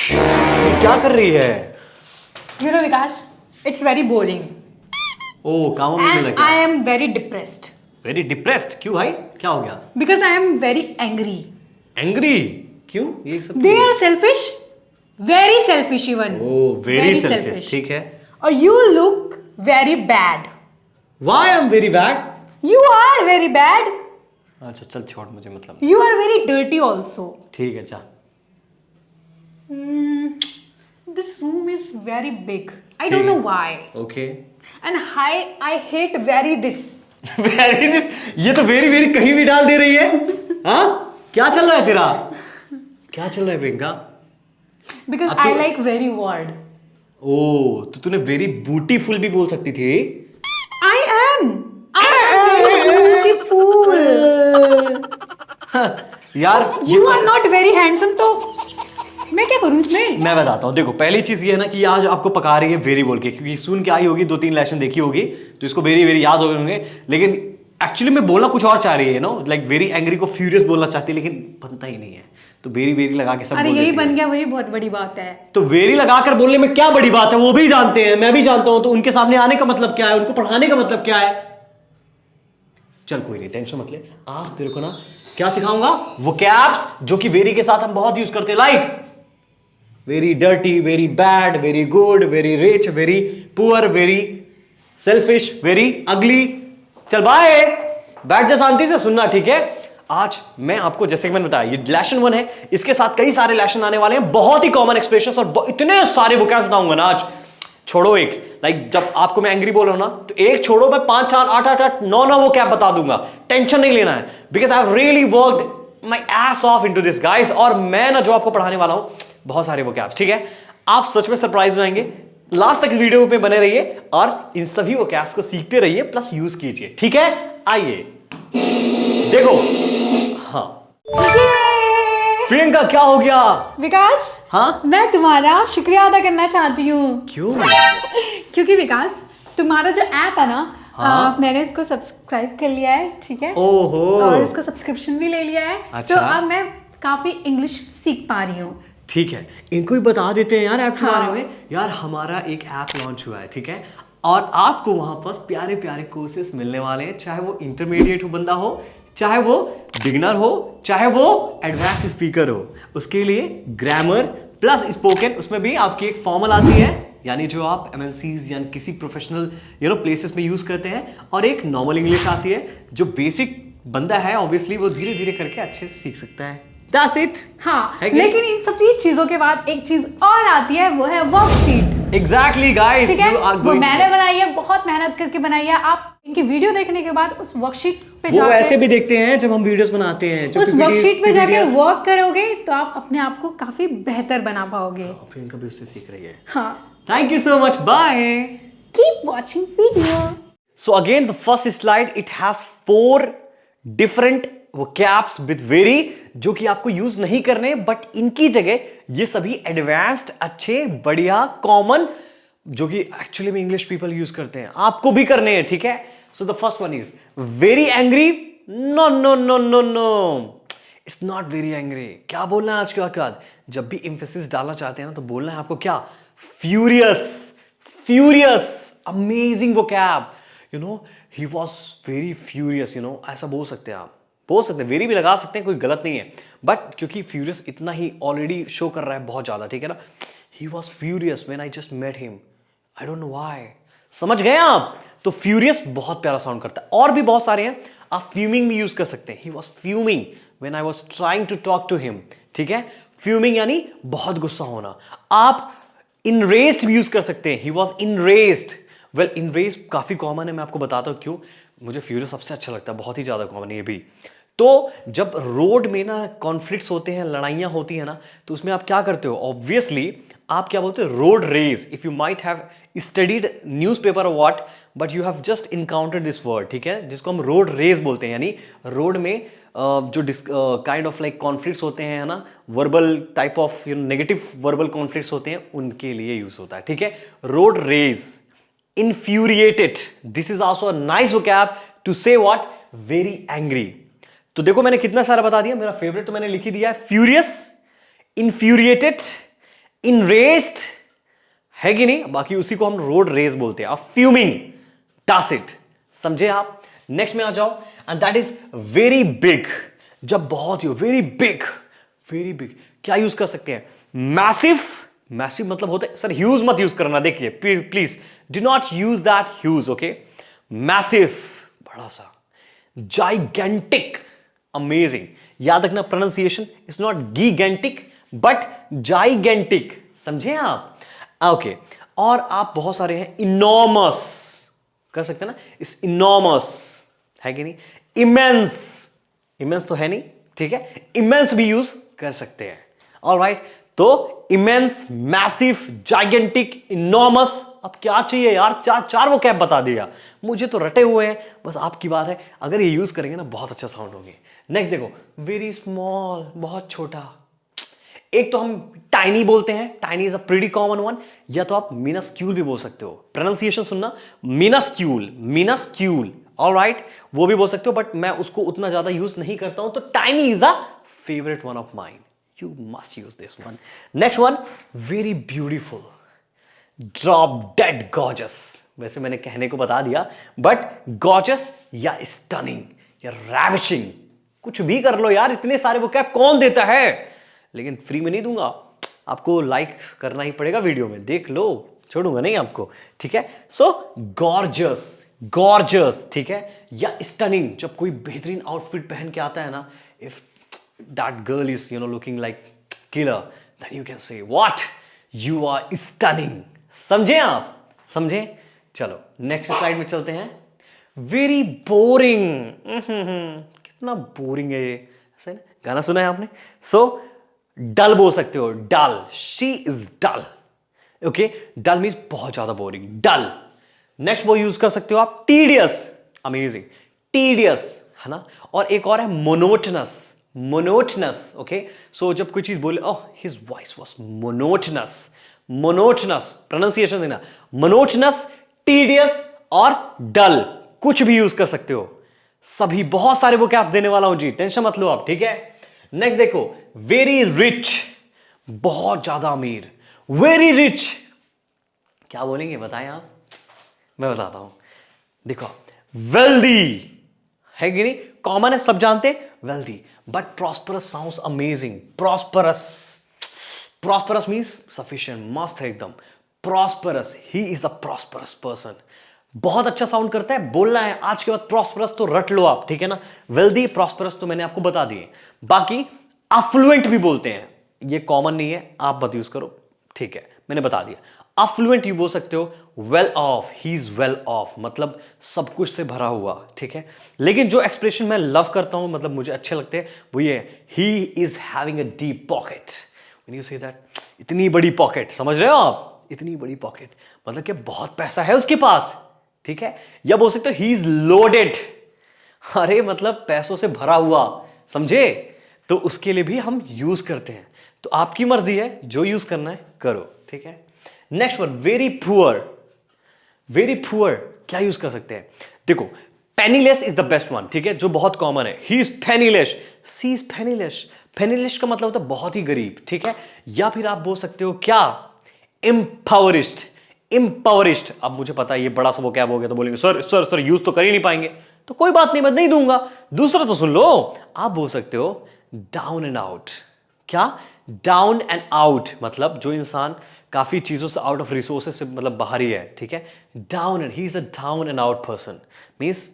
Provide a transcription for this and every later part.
ये क्या कर रही है? You know, Vikas, it's very boring. ओ काम में And लगा। I am very depressed. Very depressed क्यों भाई? क्या हो गया? Because I am very angry. Angry क्यों? ये सब They are selfish. Very selfish even. Oh very selfish, ठीक है। Or you look very bad. Why I am very bad? You are very bad. अच्छा चल छोड़, मुझे मतलब You are very dirty also. ठीक है जा। This room is very big. I don't know why. Okay. And I hate very this. Very this, ये तो वेरी वेरी कहीं भी डाल दे रही है। हाँ क्या चल रहा है तेरा? क्या चल रहा है प्रियंका? Because अब I तो- like very word. ओ तो तूने वेरी ब्यूटीफुल भी बोल सकती थी। I am very beautiful. यार You are not very handsome, तो मैं क्या करूँ इसमें? मैं बताता हूँ, देखो पहली चीज ये है ना कि आज आपको पका रही है वेरी बोल के, क्योंकि सुन के आई होगी, 2-3 लेसन देखी होगी तो इसको वेरी वेरी याद हो गए होंगे, लेकिन एक्चुअली में बोलना कुछ और चाह रही है, नो लाइक वेरी एंग्री को फ्यूरियस बोलना चाहती है, लेकिन बनता ही नहीं है, तो वेरी वेरी लगा के सब अरे बोल यही देती है। बन गया, वही बहुत बड़ी बात है। तो वेरी लगाकर बोलने में क्या बड़ी बात है? वो भी जानते हैं, मैं भी जानता हूं, तो उनके सामने आने का मतलब क्या है, उनको पढ़ाने का मतलब क्या है? चल कोई नहीं, टेंशन मत ले, आज तेरे को ना क्या सिखाऊंगा, वो कैप्स जो कि वेरी के साथ हम बहुत यूज करते हैं, like very dirty, very bad, very good, very rich, very poor, very selfish, very ugly. चल बाय, बैठ जा शांति से सुनना, ठीक है? आज मैं आपको, जैसे कि मैंने बताया, ये लेसन 1 है, इसके साथ कई सारे लेसन आने वाले हैं, बहुत ही कॉमन एक्सप्रेशंस और इतने सारे वोकैब्स बताऊंगा ना आज। छोड़ो एक, लाइक जब आपको मैं एंग्री बोल रहा हूं ना, तो एक छोड़ो, मैं 5, 4, 8, 8, 8, 9 वो कैप बता दूंगा, टेंशन नहीं लेना है, because I have really worked my S of into this guys. और मैं ना जो आपको पढ़ाने वाला हूं, बहुत सारे वो कैप्स, ठीक है? आप सच में सरप्राइज हो जाएंगे, लास्ट तक वीडियो पे बने रहिए और इन सभी वो कैप्स को सीखते रहिए प्लस यूज कीजिए, ठीक है? आइए देखो। हाँ प्रियंका क्या हो गया? विकास, हाँ मैं तुम्हारा शुक्रिया अदा करना चाहती हूँ, क्यों? क्योंकि विकास तुम्हारा जो ऐप है ना, हाँ? मैंने इसको सब्सक्राइब कर लिया है, ठीक है? ओहो, और इसको सब्सक्रिप्शन भी ले लिया है। अच्छा। So, अब मैं काफी इंग्लिश सीख पा रही हूँ। ठीक है, इनको ही बता देते हैं यार ऐप के हाँ। बारे में। यार हमारा एक ऐप लॉन्च हुआ है, ठीक है? और आपको वहां पर प्यारे प्यारे कोर्सेस मिलने वाले हैं, चाहे वो इंटरमीडिएट हो बंदा हो, चाहे वो बिगिनर हो, चाहे वो एडवांस स्पीकर हो, उसके लिए ग्रामर प्लस स्पोकन, उसमें भी आपकी एक फॉर्मल आती है, यानी जो आप एमएनसीज या किसी प्रोफेशनल प्लेसेस में यूज करते हैं, और एक नॉर्मल इंग्लिश आती है, जो बेसिक बंदा है ऑब्वियसली वो धीरे धीरे करके अच्छे से सीख सकता है। That's it. हाँ, है कि लेकिन इन सब चीजों के बाद एक चीज और आती है, वो है वर्कशीट। Exactly, guys. ठीक है, You are वो going मैंने बनाई है, बहुत मेहनत करके बनाई है। आप इनकी वीडियो देखने के बाद उस वर्कशीट पे वो जाकर, ऐसे भी देखते हैं जब हम वीडियोस बनाते हैं, जो उस PPTs वर्कशीट पे जाकर PDFs वर्क करोगे तो आप अपने आप को काफी बेहतर बना पाओगे। प्रियंका भी उससे सीख रही है। हाँ, Thank you so much. Bye. Keep watching video. So again, the first slide, it has 4 different vocabs with very, जो कि आपको यूज नहीं करने, बट इनकी जगह ये सभी एडवांस्ड, अच्छे, बढ़िया, कॉमन, जो कि एक्चुअली में इंग्लिश पीपल यूज करते हैं, आपको भी करने हैं, ठीक है? So the first one is very angry. No no no no no, it's not very angry. क्या बोलना है आज के बाद? जब भी इंफेसिस डालना चाहते हैं ना, तो बोलना है आपको क्या? Furious. Furious, amazing vocab, he was very furious, ऐसा बोल सकते हैं आप, बोल सकते हैं, वेरी भी लगा सकते हैं, कोई गलत नहीं है, बट क्योंकि फ्यूरियस इतना ही ऑलरेडी शो कर रहा है बहुत ज्यादा, ठीक है ना? He was furious when I just met him, I don't know why. समझ गए आप? तो फ्यूरियस बहुत प्यारा साउंड करता है, और भी बहुत सारे हैं, आप फ्यूमिंग भी यूज कर सकते हैं। He was fuming when I was trying to talk to him, ठीक है? फ्यूमिंग यानी बहुत गुस्सा होना। आप इनरेस्ड भी यूज कर सकते हैं, ही वॉज इनरेस्ड। वेल, इनरेस्ड काफी कॉमन है, मैं आपको बताता हूं क्यों। मुझे फ्यूरियस सबसे अच्छा लगता है, बहुत ही ज्यादा कॉमन है ये भी। तो जब रोड में ना कॉन्फ्लिक्ट्स होते हैं, लड़ाइयां होती हैं ना, तो उसमें आप क्या करते हो? ऑब्वियसली आप क्या बोलते हो? Road rage. If you might have studied newspaper और what, but you have just encountered this word, ठीक है? जिसको हम रोड रेज बोलते हैं, यानी रोड में जो काइंड ऑफ लाइक कॉन्फ्लिक्ट्स होते हैं ना, verbal type of negative verbal conflicts होते हैं, उनके लिए यूज होता है, ठीक है? Road rage. infuriated, this is also a nice vocab to say what? Very angry. तो देखो मैंने कितना सारा बता दिया, मेरा फेवरेट तो मैंने लिख ही दिया है, furious, infuriated, इनरेस्ड है कि नहीं, बाकी उसी को हम रोड रेज बोलते हैं. फ्यूमिंग, टासिड. समझे आप. नेक्स्ट में आ जाओ. And that is very big. जब बहुत ही वेरी बिग, वेरी बिग क्या यूज कर सकते हैं. मैसिव. मैसिव मतलब होता है सर ह्यूज मत यूज करना, देखिए please do not use that huge. Okay. Massive बड़ा सा. Gigantic amazing. याद रखना pronunciation is not gigantic but gigantic. समझे आप. ओके. और आप बहुत सारे हैं. इनॉर्मस कर सकते हैं ना. इस इनॉर्मस है कि नहीं. इमेंस. इमेंस तो है नहीं, ठीक है. इमेंस भी यूज कर सकते हैं. ऑलराइट. तो इमेंस, मैसिव, जाइगेंटिक, इनॉर्मस. अब क्या चाहिए यार. चार वो कैप बता दिया. मुझे तो रटे हुए हैं, बस आपकी बात है. अगर ये यूज करेंगे ना बहुत अच्छा साउंड होंगे. नेक्स्ट देखो. वेरी स्मॉल, बहुत छोटा. एक तो हम टाइनी बोलते हैं. Tiny is a pretty common one. या तो आप मिनस्क्यूल भी बोल सकते हो. प्रोनाउंसिएशन सुनना. मिनस्क्यूल, मिनस्क्यूल. ऑलराइट. वो भी बोल सकते हो बट मैं उसको उतना ज्यादा यूज नहीं करता हूं. तो tiny is a favourite one of mine. You must use this one. Next one, very beautiful. Drop dead gorgeous. वैसे मैंने कहने को बता दिया, but gorgeous या stunning या ravishing कुछ भी कर लो यार. इतने सारे वो कैप कौन देता है. लेकिन फ्री में नहीं दूंगा. आपको लाइक करना ही पड़ेगा वीडियो में. देख लो, छोड़ूंगा नहीं आपको. ठीक है. सो गॉर्जियस, गॉर्जियस, ठीक है. या स्टनिंग. जब कोई बेहतरीन आउटफिट पहन के आता है ना, if that girl is looking like killer, then you can say what, you are stunning. समझे आप. समझे. चलो नेक्स्ट स्लाइड में चलते हैं. Very boring. कितना बोरिंग है ये. ऐसे गाना सुना है आपने. सो डल बोल सकते हो. Dull. She is dull. Okay. Dull means बहुत ज्यादा बोरिंग. डल. नेक्स्ट वो यूज कर सकते हो आप. टीडियस. अमेजिंग. टीडियस है ना. और एक और है मोनोटनस. मोनोटनस. ओके. सो जब कोई चीज बोले, oh his voice was monotonous. Monotonous pronunciation देना. मोनोटनस, टीडियस और डल. कुछ भी यूज कर सकते हो. सभी बहुत सारे वो क्या देने वाला हूं जी. टेंशन मत लो आप. ठीक है. नेक्स्ट देखो. Very rich. बहुत ज्यादा अमीर. वेरी रिच क्या बोलेंगे बताएं आप. मैं बताता हूं. देखो. वेल्दी है कि नहीं. कॉमन है, सब जानते हैं. Wealthy. But prosperous sounds amazing. Prosperous. Prosperous means sufficient, मस्त है एकदम. Prosperous. He is a prosperous person. बहुत अच्छा साउंड करता है. बोलना है आज के बाद प्रॉस्परस तो रट लो आप. ठीक है ना. वेल्दी, प्रॉस्परस तो मैंने आपको बता दिए. बाकी अफ्लुएंट भी बोलते हैं. ये कॉमन नहीं है, आप मत यूज करो. ठीक है, मैंने बता दिया. अफ्लुएंट यू बोल सकते हो. Well of. He is well of मतलब सब कुछ से भरा हुआ. ठीक है. लेकिन जो एक्सप्रेशन मैं लव करता हूं, मतलब मुझे अच्छे लगते हैं, वो ये he is having a deep pocket. When you say that, इतनी बड़ी पॉकेट. समझ रहे हो आप. इतनी बड़ी पॉकेट मतलब कि बहुत पैसा है उसके पास. ठीक है. या बोल सकते हो ही इज लोडेड. अरे मतलब पैसों से भरा हुआ. समझे. तो उसके लिए भी हम यूज करते हैं. तो आपकी मर्जी है, जो यूज करना है करो. ठीक है. Next one. Very poor. Very poor क्या यूज कर सकते हैं. देखो. Penniless is the best one. ठीक है. जो बहुत कॉमन है. He is penniless. She is penniless. Penniless का मतलब होता है बहुत ही गरीब. ठीक है. या फिर आप बोल सकते हो क्या. इम्पावरिस्ट. इम्पावरिस्ट. अब मुझे पता है ये बड़ा सा वो क्या हो गया, तो बोलेंगे सर सर सर यूज तो कर ही नहीं पाएंगे. तो कोई बात नहीं, मैं नहीं दूंगा. दूसरा तो सुन लो. आप बोल सकते हो डाउन एंड आउट. क्या. डाउन एंड आउट मतलब जो इंसान काफी चीजों से, आउट ऑफ रिसोर्सेज से मतलब बाहर ही है. ठीक है. Down and, he is a down and out person. Means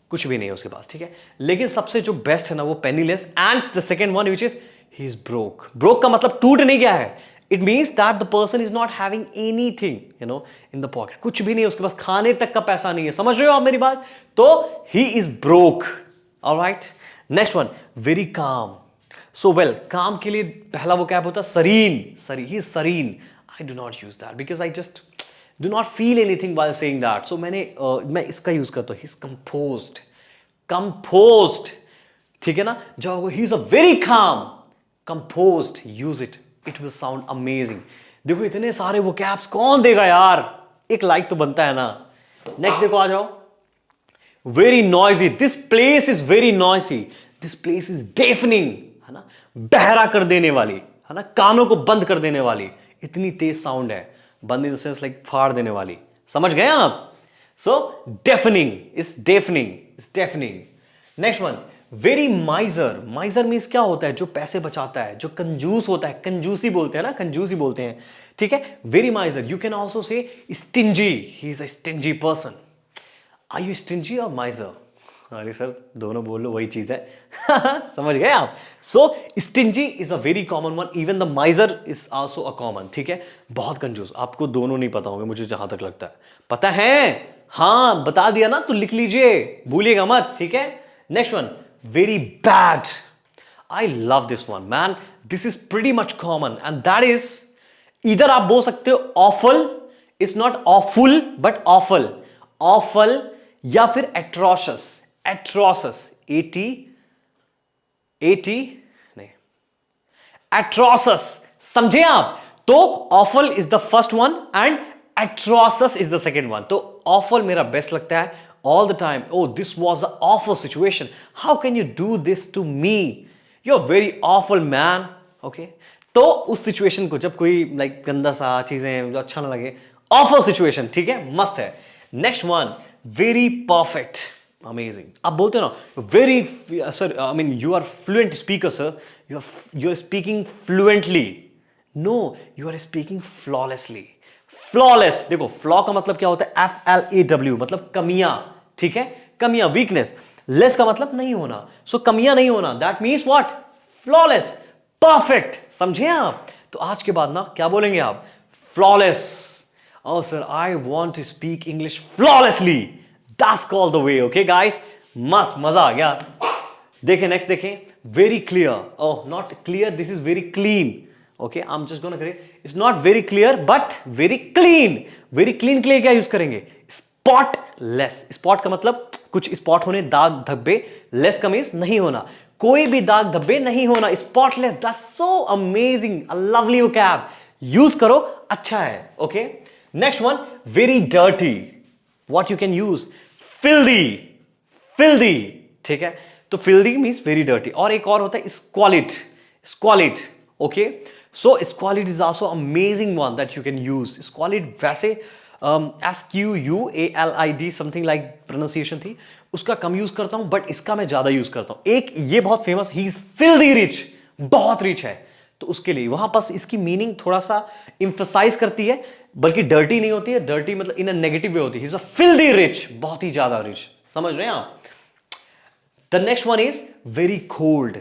कुछ भी नहीं है उसके पास. ठीक है. लेकिन सबसे जो बेस्ट है ना वो penniless. And the second one which is he is broke. Broke का मतलब टूट नहीं गया है. It means that the person is not having anything in the pocket. कुछ भी नहीं है उसके पास, खाने तक का पैसा नहीं है. समझ रहे हो आप मेरी बात. तो he is broke. Alright. Next one. Very calm. So well, काम के लिए पहला वो क्या होता है. सरीन. ही इज सरीन. I do not use that because I just do not feel anything while saying that. So मैं इसका यूज करता हूँ. He's composed. Composed. ठीक है ना. जब he's a very calm. Composed. Use it. It will sound amazing. देखो इतने सारे वो कैप्स कौन देगा यार. एक लाइक तो बनता है ना. नेक्स्ट देखो, आ जाओ. Very noisy. This place is very noisy. This place is deafening. है ना. बहरा कर देने वाली. है ना. कानों को बंद कर देने वाली. इतनी तेज साउंड है, बंद इन द सेंस लाइक फाड़ देने वाली, समझ गए आप? So deafening is deafening. Next one, very miser. Miser means क्या होता है? जो पैसे बचाता है, जो कंजूस होता है. कंजूसी बोलते हैं ना, कंजूसी बोलते हैं, ठीक है. Very miser. You can also say stingy. He is a stingy person. Are you stingy और माइजर? अरे सर दोनों बोल लो, वही चीज है. समझ गए आप? So stingy is a very common one. Even the miser is also a common, ठीक है. बहुत कंजूस. आपको दोनों नहीं पता होंगे, मुझे जहां तक लगता है. पता है? हाँ बता दिया ना, तो लिख लीजिए, भूलिएगा मत, ठीक है. Next one, very bad. I love this one man. This is pretty much common and that is, इधर आप बोल सकते हो awful. It's not awful but awful. Awful या फिर एट्रोशस. एट्रोसस, एटी नहीं, एट्रोसस. समझे आप? तो awful is the first one and atrocious is the second one. तो ऑफल मेरा बेस्ट लगता है all the time. Oh this was a awful situation. How can you do this to me? You are very awful man. Okay, तो उस situation को जब कोई like गंदा सा चीजें जो अच्छा ना लगे, ऑफल सिचुएशन, ठीक है, मस्त है. Next one, very perfect. Amazing. आप बोलते हो ना very, sir I mean you are fluent speaker sir, you are speaking fluently. No, you are speaking flawlessly. Flawless, देखो फ्लॉ का मतलब क्या होता है? FLAW, मतलब कमियां, ठीक है, कमियां, वीकनेस. लेस का मतलब नहीं होना. सो कमियां नहीं होना, that means what? Flawless, perfect. समझे आप? तो आज के बाद ना क्या बोलेंगे आप? Flawless. Oh sir, I want to speak English flawlessly. That's called the way, okay guys? मस्त, मजा आ गया. देखें नेक्स्ट, देखें. Very clear. Oh, not clear. This is very clean. Okay, I'm just gonna correct. It's not very clear, but very clean. Very clean के लिए क्या use करेंगे? Spotless. Spot का मतलब कुछ स्पॉट होने, दाग धब्बे. लेस का मीन्स नहीं होना, कोई भी दाग धब्बे नहीं होना. Spotless. That's so amazing. A lovely vocab. Use करो, अच्छा है. Okay. Next one, very dirty. What you can use? Filthy. ठीक है, तो filthy means very dirty. और एक और होता है squalid. Okay, so squalid is also amazing one that you can use. Squalid वैसे SQUALID something like pronunciation थी, उसका कम यूज करता हूं, बट इसका मैं ज्यादा यूज करता हूं. एक ये बहुत famous, he is filthy rich, बहुत रिच है, तो उसके लिए वहां पास इसकी मीनिंग थोड़ा सा इंफसाइज करती है, बल्कि डर्टी नहीं होती है. डर्टी मतलब इन अ नेगेटिव वे होती है. He is a filthy rich, बहुत ही ज्यादा रिच. समझ रहे हैं आप? The next one is very cold.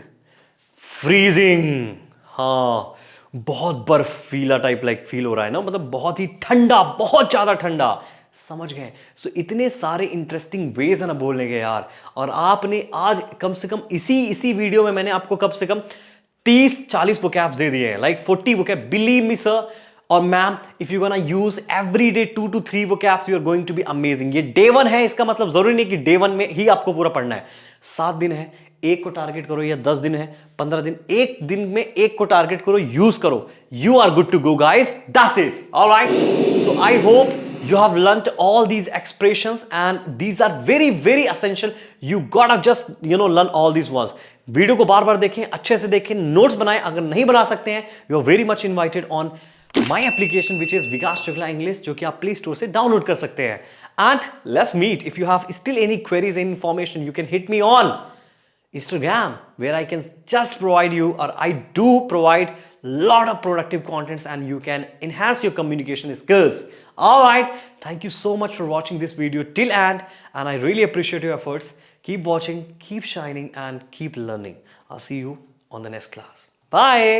Freezing. हाँ, बहुत बर्फीला टाइप लाइक फील हो रहा है ना, मतलब बहुत ही ठंडा, बहुत ज्यादा ठंडा. समझ गए? सो इतने सारे इंटरेस्टिंग वेज है ना बोलने के यार. और आपने आज कम से कम इसी वीडियो में मैंने आपको कम से कम 30-40 vocabs दे दिए हैं, like 40 vocab. Believe me sir और ma'am, if you're gonna use every day 2 to 3 vocabs, you are going to be amazing. ये day 1 है, इसका मतलब जरूरी नहीं कि day 1 में ही आपको पूरा पढ़ना है. 7 दिन है, एक को टारगेट करो, या 10 दिन है, 15 दिन, एक दिन में एक को टारगेट करो, यूज करो. You are good to go guys. That's it. All right. So I hope you have learnt all these expressions and these are very very essential. You gotta just learn all these ones. Video को बार बार देखें, अच्छे से देखें, notes बनाएं. अगर नहीं बना सकते हैं, you are very much invited on my application which is Vikas Shukla English, जो कि आप प्ले स्टोर से डाउनलोड कर सकते हैं. And let's meet. If you have still any queries and information, you can hit me on Instagram, where I can just provide you, or I do provide lot of productive contents and you can enhance your communication skills. All right, thank you so much for watching this video till end, and I really appreciate your efforts. Keep watching, keep shining, and keep learning. I'll see you on the next class. Bye.